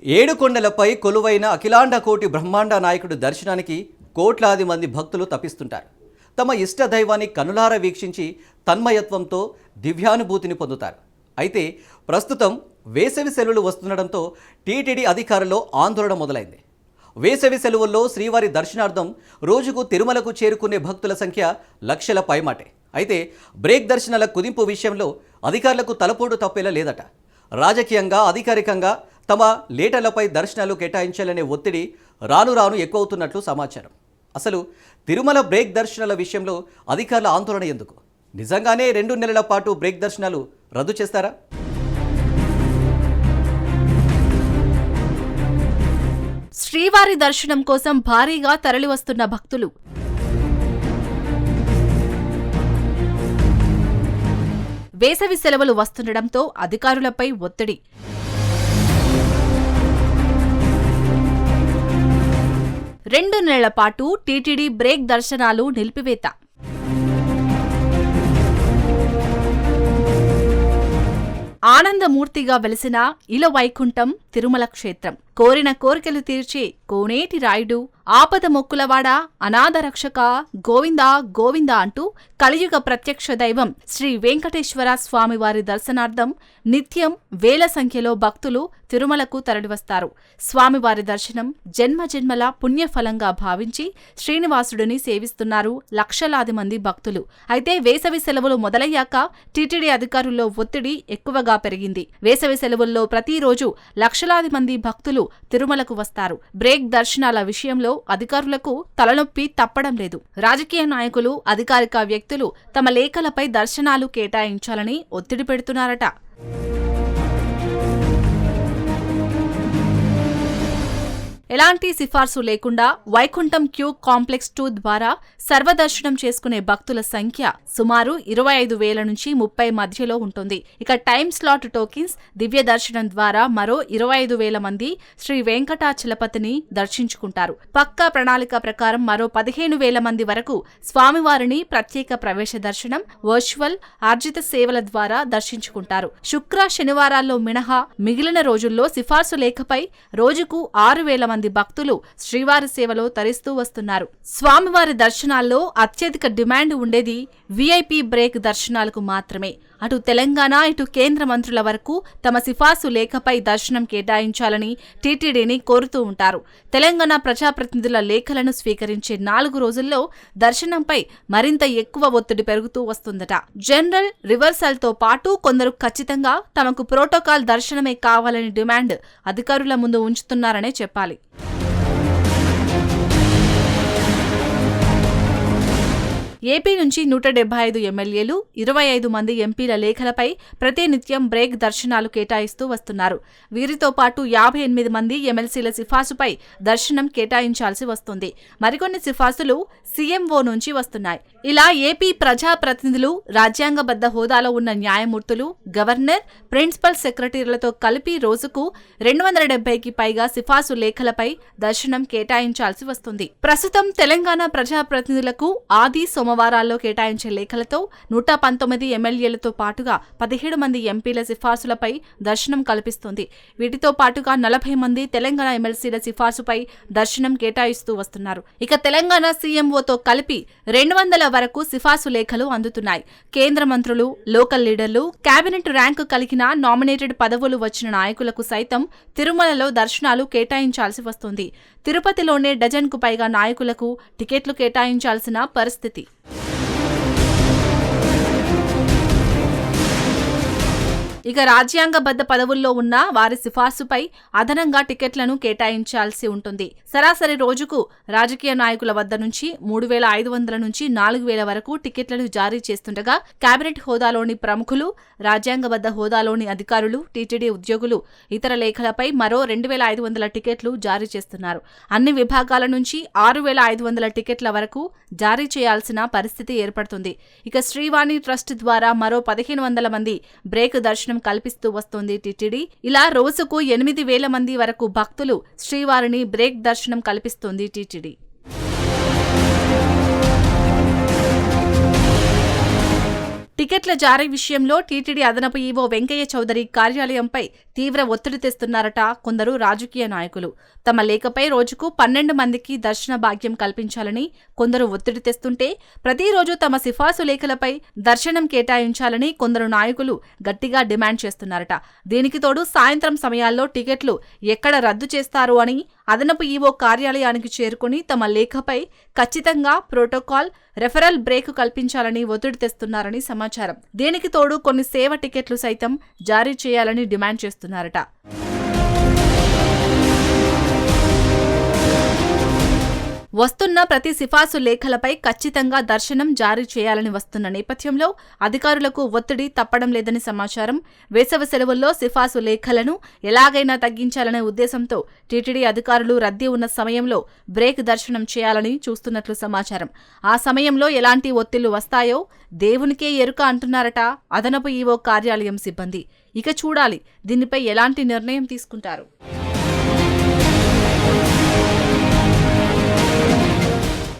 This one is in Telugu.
ఏడుకొండలపై కొలువైన అఖిలాండ కోటి బ్రహ్మాండ నాయకుడి దర్శనానికి కోట్లాది మంది భక్తులు తపిస్తుంటారు. తమ ఇష్ట దైవాన్ని కనులారా వీక్షించి తన్మయత్వంతో దివ్యానుభూతిని పొందుతారు. అయితే ప్రస్తుతం వేసవి సెలవులు వస్తుండడంతో టీటీడీ అధికారుల్లో ఆందోళన మొదలైంది. వేసవి సెలవుల్లో శ్రీవారి దర్శనార్థం రోజుకు తిరుమలకు చేరుకునే భక్తుల సంఖ్య లక్షల పైమాటే. అయితే బ్రేక్ దర్శనాల కుదింపు విషయంలో అధికారులకు తలపోటు తప్పేలా లేదట. రాజకీయంగా అధికారికంగా తమ లేటర్లపై దర్శనాలు కేటాయించాలనే ఒత్తిడి రాను రాను ఎక్కువవుతున్నట్లు సమాచారం. అసలు తిరుమల బ్రేక్ దర్శనాల విషయంలో అధికారుల ఆందోళన ఎందుకు? నిజంగానే 2 నెలల పాటు బ్రేక్ దర్శనాలు రద్దు చేస్తారా? శ్రీవారి దర్శనం కోసం భారీగా తరలివస్తున్న భక్తులు. వేసవి సెలవులు వస్తుండటంతో అధికారులపై ఒత్తిడి. రెండు నెలల పాటు టీటీడీ బ్రేక్ దర్శనాలు నిలిపివేత. ఆనందమూర్తిగా వెలిసిన ఇలవైకుంఠం తిరుమల క్షేత్రం. కోరిన కోరికలు తీర్చే కోనేటి రాయుడు, ఆపద మొక్కులవాడ, అనాథ రక్షక, గోవిందా గోవిందా అంటూ కలియుగ ప్రత్యక్ష దైవం శ్రీ వెంకటేశ్వర స్వామివారి దర్శనార్థం నిత్యం వేల సంఖ్యలో భక్తులు తిరుమలకు తరలివస్తారు. స్వామివారి దర్శనం జన్మజన్మల పుణ్యఫలంగా భావించి శ్రీనివాసుడిని సేవిస్తున్నారు లక్షలాది మంది భక్తులు. అయితే వేసవి సెలవులు మొదలయ్యాక టీటీడీ అధికారుల్లో ఒత్తిడి ఎక్కువగా పెరిగింది. వేసవి సెలవుల్లో ప్రతిరోజు లక్షలాది మంది భక్తులు తిరుమలకు వస్తారు. బ్రేక్ దర్శనాల విషయంలో అధికారులకు తలనొప్పి తప్పడం లేదు. రాజకీయ నాయకులు, అధికారిక వ్యక్తులు తమ లేఖలపై దర్శనాలు కేటాయించాలని ఒత్తిడి పెడుతున్నారట. ఎలాంటి సిఫార్సు లేకుండా వైకుంఠం క్యూ కాంప్లెక్స్ 2 ద్వారా సర్వదర్శనం చేసుకునే భక్తుల సంఖ్య సుమారు 25,000 నుంచి 30 మధ్యలో ఉంటుంది. ఇక టైమ్ స్లాట్ టోకెన్స్ దివ్య దర్శనం ద్వారా మరో 25,000 మంది శ్రీ వెంకటాచలపతిని దర్శించుకుంటారు. పక్కా ప్రణాళిక ప్రకారం మరో 15,000 మంది వరకు స్వామివారిని ప్రత్యేక ప్రవేశ దర్శనం, వర్చువల్, ఆర్జిత సేవల ద్వారా దర్శించుకుంటారు. శుక్ర, శనివారాల్లో మినహా మిగిలిన రోజుల్లో సిఫార్సు లేఖపై రోజుకు 6,000 మంది భక్తులు శ్రీవారి సేవలో తరిస్తూ వస్తున్నారు. స్వామివారి దర్శనాల్లో అత్యధిక డిమాండ్ ఉండేది వీఐపీ బ్రేక్ దర్శనాలకు మాత్రమే. అటు తెలంగాణ, ఇటు కేంద్ర మంత్రుల వరకు తమ సిఫార్సు లేఖపై దర్శనం కేటాయించాలని టీటీడీని కోరుతూ ఉంటారు. తెలంగాణ ప్రజాప్రతినిధుల లేఖలను స్వీకరించే 4 రోజుల్లో దర్శనంపై మరింత ఎక్కువ ఒత్తిడి పెరుగుతూ వస్తుందట. జనరల్, రివర్సల్తో పాటు కొందరు ఖచ్చితంగా తమకు ప్రోటోకాల్ దర్శనమే కావాలని డిమాండ్ అధికారుల ముందు ఉంచుతున్నారనే చెప్పాలి. ఏపీ నుంచి 175 ఎమ్మెల్యేలు, 25 మంది ఎంపీల లేఖలపై ప్రతినిత్యం బ్రేక్ దర్శనాలు కేటాయిస్తూ వస్తున్నారు. వీరితో పాటు 58 మంది ఎమ్మెల్సీల సిఫార్సుపై దర్శనం కేటాయించాల్సి వస్తుంది. మరికొన్ని సిఫార్సులు సీఎంఓ నుంచి వస్తున్నాయి. ఇలా ఏపీ ప్రజాప్రతినిధులు, రాజ్యాంగబద్ధ హోదాలో ఉన్న న్యాయమూర్తులు, గవర్నర్, ప్రిన్సిపల్ సెక్రటరీలతో కలిపి రోజుకు 270కి పైగా సిఫార్సు లేఖలపై దర్శనం కేటాయించాల్సి వస్తుంది. ప్రస్తుతం తెలంగాణ ప్రజాప్రతినిధులకు ఆది, సోమవారాల్లో కేటాయించే లేఖలతో 119 ఎమ్మెల్యేలతో పాటుగా 17 మంది ఎంపీల సిఫార్సులపై దర్శనం కల్పిస్తుంది. వీటితో పాటుగా 40 మంది తెలంగాణ ఎమ్మెల్సీల సిఫార్సుపై దర్శనం కేటాయిస్తూ వస్తున్నారు. ఇక తెలంగాణ సీఎంఓతో కలిపి 200 వరకు సిఫార్సు లేఖలు అందుతున్నాయి. కేంద్ర మంత్రులు, లోకల్ లీడర్లు, కేబినెట్ ర్యాంకు కలిగిన నామినేటెడ్ పదవులు వచ్చిన నాయకులకు సైతం తిరుమలలో దర్శనాలు కేటాయించాల్సి వస్తుంది. తిరుపతిలోనే డజన్కు పైగా నాయకులకు టికెట్లు కేటాయించాల్సిన పరిస్థితి. ఇక రాజ్యాంగబద్ధ పదవుల్లో ఉన్న వారి సిఫార్సుపై అదనంగా టికెట్లను కేటాయించాల్సి ఉంటుంది. సరాసరి రోజుకు రాజకీయ నాయకుల వద్ద నుంచి 3,500 నుంచి 4,000 వరకు టికెట్లను జారీ చేస్తుండగా కేబినెట్ హోదాలోని ప్రముఖులు, రాజ్యాంగబద్ధ హోదాలోని అధికారులు, టీటీడీ ఉద్యోగులు, ఇతర లేఖలపై మరో 2,500 టికెట్లు జారీ చేస్తున్నారు. అన్ని విభాగాల నుంచి 6,500 టికెట్ల వరకు జారీ చేయాల్సిన పరిస్థితి ఏర్పడుతుంది. ఇక శ్రీవాణి ట్రస్ట్ ద్వారా మరో 1,500 మంది బ్రేక్ దర్శనం కల్పిస్తూ వస్తోంది టీటీడీ. ఇలా రోజుకు 8,000 మంది వరకు భక్తులు శ్రీవారిని బ్రేక్ దర్శనం కల్పిస్తోంది టీటీడీ. టికెట్ల జారీ విషయంలో టీటీడీ అదనపు ఈవో వెంకయ్య చౌదరి కార్యాలయంపై తీవ్ర ఒత్తిడి తెస్తున్నారట కొందరు రాజకీయ నాయకులు. తమ లేఖపై రోజుకు 12 మందికి దర్శన భాగ్యం కల్పించాలని కొందరు ఒత్తిడి తెస్తుంటే, ప్రతిరోజు తమ సిఫార్సు లేఖలపై దర్శనం కేటాయించాలని కొందరు నాయకులు గట్టిగా డిమాండ్ చేస్తున్నారట. దీనికి తోడు సాయంత్రం సమయాల్లో టికెట్లు ఎక్కడ రద్దు చేస్తారు అని అదనపు ఈవో కార్యాలయానికి చేరుకుని తమ లేఖపై ఖచ్చితంగా ప్రోటోకాల్, రెఫరల్ బ్రేక్ కల్పించాలని ఒత్తిడి తెస్తున్నారని సమాచారం. దీనికి తోడు కొన్ని సేవ టికెట్లు సైతం జారీ చేయాలని డిమాండ్ చేస్తున్నారట. వస్తున్న ప్రతి సిఫార్సు లేఖలపై ఖచ్చితంగా దర్శనం జారీ చేయాలని వస్తున్న నేపథ్యంలో అధికారులకు ఒత్తిడి తప్పడం లేదని సమాచారం. వేసవి సెలవుల్లో సిఫార్సు లేఖలను ఎలాగైనా తగ్గించాలనే ఉద్దేశంతో టీటీడీ అధికారులు రద్దీ ఉన్న సమయంలో బ్రేక్ దర్శనం చేయాలని చూస్తున్నట్లు సమాచారం. ఆ సమయంలో ఎలాంటి ఒత్తిళ్లు వస్తాయో దేవునికే ఎరుక అంటున్నారట అదనపు ఈవో కార్యాలయం సిబ్బంది. ఇక చూడాలి దీనిపై ఎలాంటి నిర్ణయం తీసుకుంటారు.